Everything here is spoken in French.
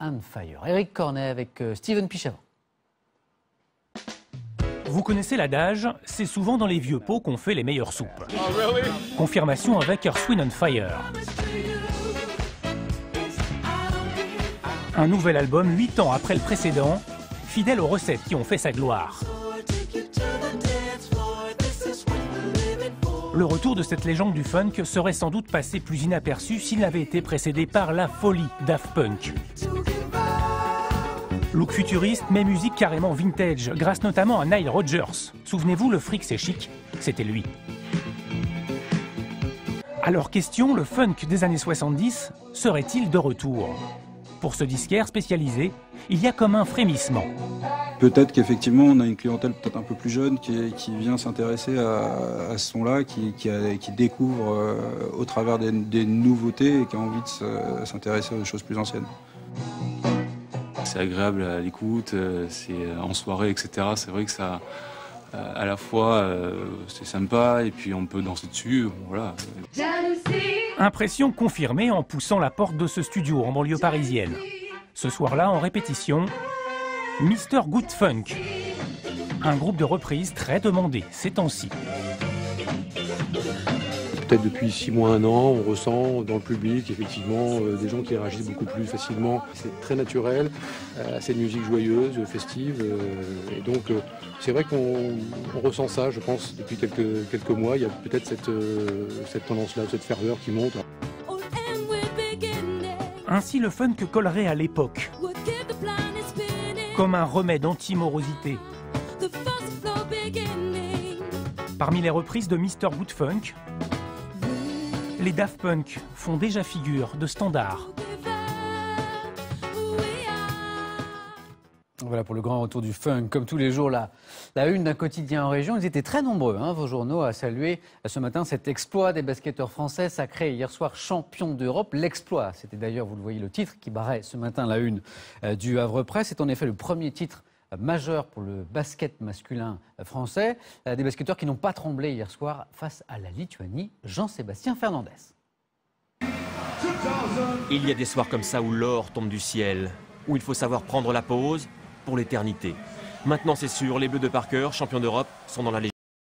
on Fire. Éric Cornet avec Steven Pichavant. Vous connaissez l'adage, c'est souvent dans les vieux pots qu'on fait les meilleures soupes. Confirmation avec Earth, Wind & Fire. Un nouvel album 8 ans après le précédent, fidèle aux recettes qui ont fait sa gloire. Le retour de cette légende du funk serait sans doute passé plus inaperçu s'il n'avait été précédé par la folie Daft Punk. Look futuriste, mais musique carrément vintage, grâce notamment à Nile Rodgers. Souvenez-vous, le fric c'est chic, c'était lui. Alors question, le funk des années 70 serait-il de retour? Pour ce disquaire spécialisé, il y a comme un frémissement. Peut-être qu'effectivement on a une clientèle peut-être un peu plus jeune qui vient s'intéresser à ce son-là, qui découvre au travers des nouveautés et qui a envie de s'intéresser aux choses plus anciennes. C'est agréable à l'écoute, c'est en soirée, etc. C'est vrai que ça, à la fois, c'est sympa et puis on peut danser dessus, voilà. Impression confirmée en poussant la porte de ce studio en banlieue parisienne. Ce soir-là, en répétition, Mr. Good Funk, un groupe de reprises très demandé ces temps-ci. Peut-être depuis 6 mois, 1 an, on ressent dans le public effectivement des gens qui réagissent beaucoup plus facilement. C'est très naturel, c'est une musique joyeuse, festive, et donc c'est vrai qu'on ressent ça, je pense, depuis quelques mois. Il y a peut-être cette tendance-là, cette ferveur qui monte. Ainsi le funk collerait à l'époque, comme un remède anti-morosité. Parmi les reprises de Mr. Good Funk, les Daft Punk font déjà figure de standard. Voilà pour le grand retour du funk. Comme tous les jours, la une d'un quotidien en région. Ils étaient très nombreux, vos journaux, à saluer ce matin cet exploit des basketteurs français sacrés hier soir champions d'Europe. L'exploit, c'était d'ailleurs, vous le voyez, le titre qui barrait ce matin la une du Havre Presse. C'est en effet le premier titre majeur pour le basket masculin français. Des basketteurs qui n'ont pas tremblé hier soir face à la Lituanie. Jean-Sébastien Fernandez. Il y a des soirs comme ça où l'or tombe du ciel, où il faut savoir prendre la pause pour l'éternité. Maintenant c'est sûr, les Bleus de Parker, champions d'Europe, sont dans la légende.